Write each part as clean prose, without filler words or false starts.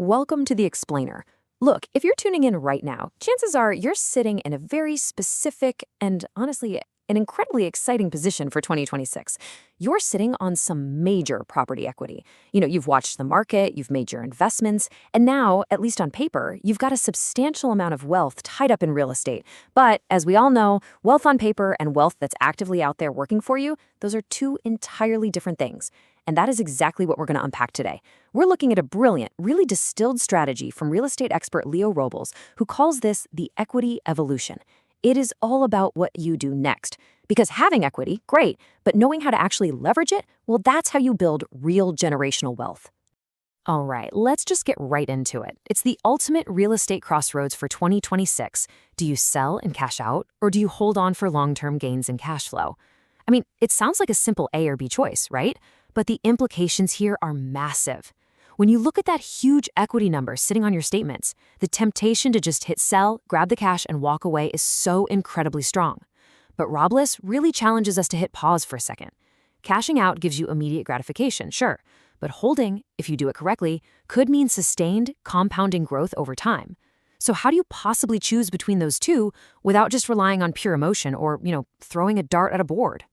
Welcome to the Explainer. Look, if you're tuning in right now, chances are you're sitting in a very specific and honestly, an incredibly exciting position for 2026. You're sitting on some major property equity. You've watched the market, you've made your investments, and now, at least on paper, you've got a substantial amount of wealth tied up in real estate. But as we all know, wealth on paper and wealth that's actively out there working for you, those are two entirely different things. And that is exactly what we're going to unpack today. We're looking at a brilliant, really distilled strategy from real estate expert Leo Robles, who calls this the equity evolution. It is all about what you do next. Because having equity, great, but knowing how to actually leverage it, well, that's how you build real generational wealth. All right, let's just get right into it. It's the ultimate real estate crossroads for 2026. Do you sell and cash out, or do you hold on for long-term gains and cash flow? I mean, it sounds like a simple A or B choice, right? But the implications here are massive. When you look at that huge equity number sitting on your statements, the temptation to just hit sell, grab the cash, and walk away is so incredibly strong. But Robles really challenges us to hit pause for a second. Cashing out gives you immediate gratification, sure, but holding, if you do it correctly, could mean sustained, compounding growth over time. So how do you possibly choose between those two without just relying on pure emotion or, throwing a dart at a board?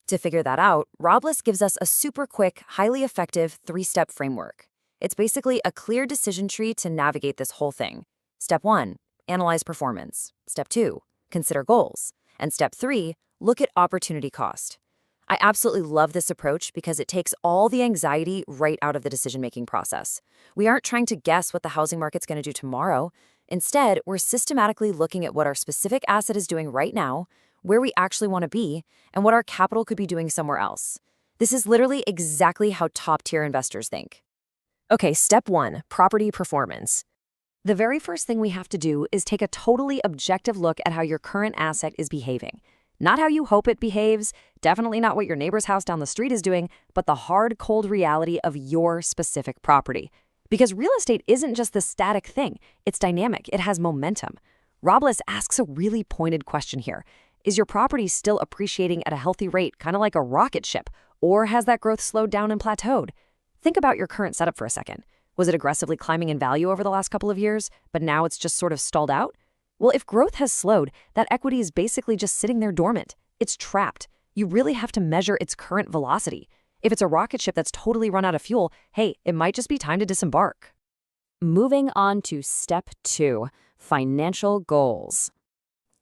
To figure that out, Robles gives us a super quick, highly effective 3-step framework. It's basically a clear decision tree to navigate this whole thing. Step 1, analyze performance. Step 2, consider goals. And step 3, look at opportunity cost. I absolutely love this approach because it takes all the anxiety right out of the decision-making process. We aren't trying to guess what the housing market's going to do tomorrow. Instead, we're systematically looking at what our specific asset is doing right now, where we actually want to be, and what our capital could be doing somewhere else. This is literally exactly how top-tier investors think. Okay, step 1, property performance. The very first thing we have to do is take a totally objective look at how your current asset is behaving. Not how you hope it behaves, definitely not what your neighbor's house down the street is doing, but the hard, cold reality of your specific property. Because real estate isn't just this static thing, it's dynamic, it has momentum. Robles asks a really pointed question here. Is your property still appreciating at a healthy rate, kind of like a rocket ship, or has that growth slowed down and plateaued? Think about your current setup for a second. Was it aggressively climbing in value over the last couple of years, but now it's just sort of stalled out? Well, if growth has slowed, that equity is basically just sitting there dormant. It's trapped. You really have to measure its current velocity. If it's a rocket ship that's totally run out of fuel, hey, it might just be time to disembark. Moving on to step 2, financial goals.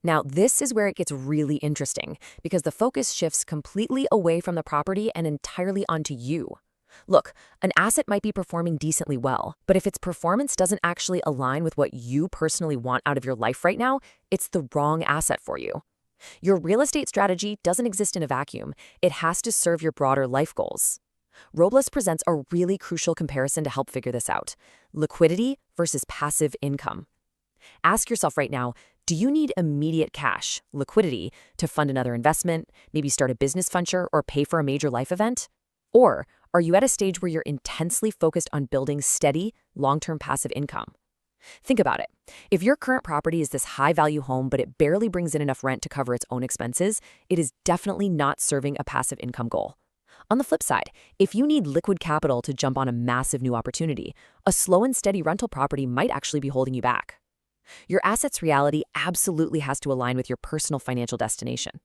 Now, this is where it gets really interesting because the focus shifts completely away from the property and entirely onto you. Look, an asset might be performing decently well, but if its performance doesn't actually align with what you personally want out of your life right now, it's the wrong asset for you. Your real estate strategy doesn't exist in a vacuum. It has to serve your broader life goals. Robles presents a really crucial comparison to help figure this out: liquidity versus passive income. Ask yourself right now, do you need immediate cash, liquidity, to fund another investment, maybe start a business venture, or pay for a major life event? Or are you at a stage where you're intensely focused on building steady, long-term passive income? Think about it. If your current property is this high-value home, but it barely brings in enough rent to cover its own expenses, it is definitely not serving a passive income goal. On the flip side, if you need liquid capital to jump on a massive new opportunity, a slow and steady rental property might actually be holding you back. Your asset's reality absolutely has to align with your personal financial destination.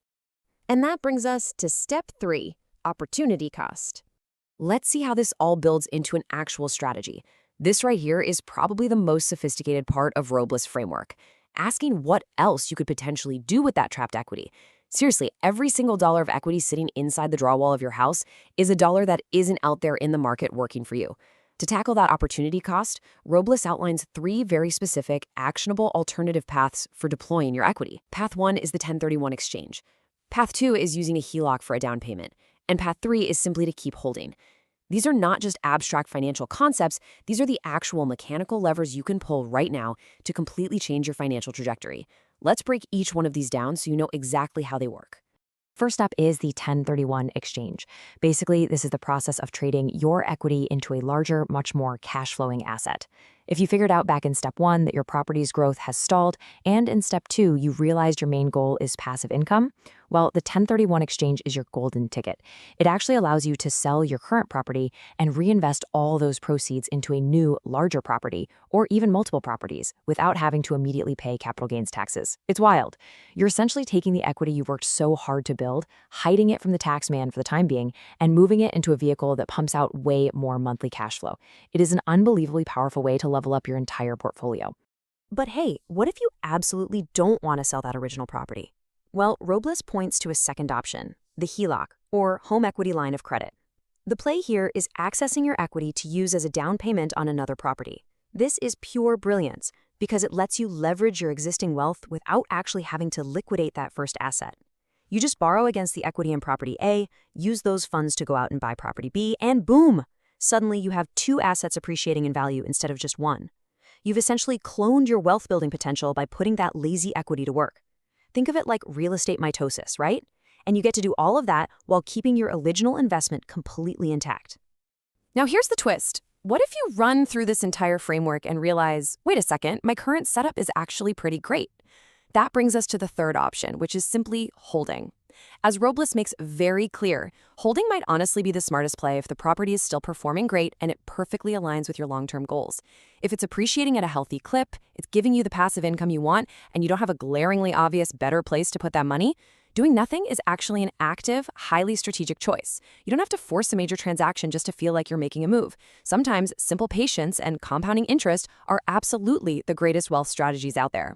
And that brings us to step 3, opportunity cost. Let's see how this all builds into an actual strategy. This right here is probably the most sophisticated part of Robles' framework, asking what else you could potentially do with that trapped equity. Seriously, every single dollar of equity sitting inside the drywall of your house is a dollar that isn't out there in the market working for you. To tackle that opportunity cost, Robles outlines 3 very specific, actionable alternative paths for deploying your equity. Path 1 is the 1031 exchange. Path 2 is using a HELOC for a down payment. And path 3 is simply to keep holding. These are not just abstract financial concepts, these are the actual mechanical levers you can pull right now to completely change your financial trajectory. Let's break each one of these down so you know exactly how they work. First up is the 1031 exchange. Basically, this is the process of trading your equity into a larger, much more cash-flowing asset. If you figured out back in step 1 that your property's growth has stalled, and in step 2 you realized your main goal is passive income, well, the 1031 exchange is your golden ticket. It actually allows you to sell your current property and reinvest all those proceeds into a new, larger property, or even multiple properties, without having to immediately pay capital gains taxes. It's wild. You're essentially taking the equity you've worked so hard to build, hiding it from the tax man for the time being, and moving it into a vehicle that pumps out way more monthly cash flow. It is an unbelievably powerful way to level up your entire portfolio. But hey, what if you absolutely don't want to sell that original property? Well, Robles points to a second option, the HELOC, or home equity line of credit. The play here is accessing your equity to use as a down payment on another property. This is pure brilliance because it lets you leverage your existing wealth without actually having to liquidate that first asset. You just borrow against the equity in property A, use those funds to go out and buy property B, and boom! Suddenly you have 2 assets appreciating in value instead of just 1. You've essentially cloned your wealth building potential by putting that lazy equity to work. Think of it like real estate mitosis, right? And you get to do all of that while keeping your original investment completely intact. Now here's the twist. What if you run through this entire framework and realize, wait a second, my current setup is actually pretty great? That brings us to the third option, which is simply holding. As Robles makes very clear, holding might honestly be the smartest play if the property is still performing great and it perfectly aligns with your long-term goals. If it's appreciating at a healthy clip, it's giving you the passive income you want, and you don't have a glaringly obvious better place to put that money, doing nothing is actually an active, highly strategic choice. You don't have to force a major transaction just to feel like you're making a move. Sometimes simple patience and compounding interest are absolutely the greatest wealth strategies out there.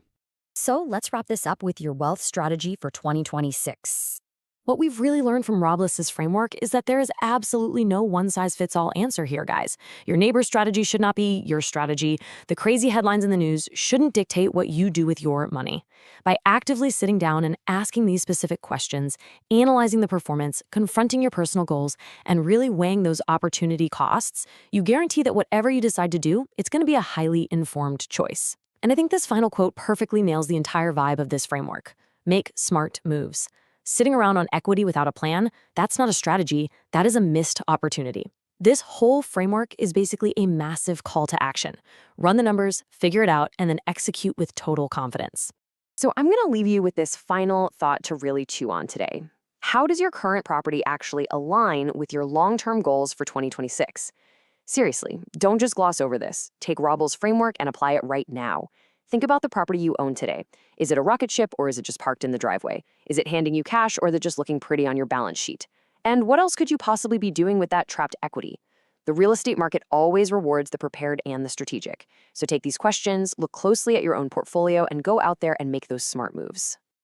So let's wrap this up with your wealth strategy for 2026. What we've really learned from Robles' framework is that there is absolutely no one-size-fits-all answer here, guys. Your neighbor's strategy should not be your strategy. The crazy headlines in the news shouldn't dictate what you do with your money. By actively sitting down and asking these specific questions, analyzing the performance, confronting your personal goals, and really weighing those opportunity costs, you guarantee that whatever you decide to do, it's going to be a highly informed choice. And I think this final quote perfectly nails the entire vibe of this framework. Make smart moves. Sitting around on equity without a plan, that's not a strategy, that is a missed opportunity. This whole framework is basically a massive call to action. Run the numbers, figure it out, and then execute with total confidence. So I'm going to leave you with this final thought to really chew on today. How does your current property actually align with your long-term goals for 2026? Seriously, don't just gloss over this. Take Robles' framework and apply it right now. Think about the property you own today. Is it a rocket ship or is it just parked in the driveway? Is it handing you cash or is it just looking pretty on your balance sheet? And what else could you possibly be doing with that trapped equity? The real estate market always rewards the prepared and the strategic. So take these questions, look closely at your own portfolio, and go out there and make those smart moves.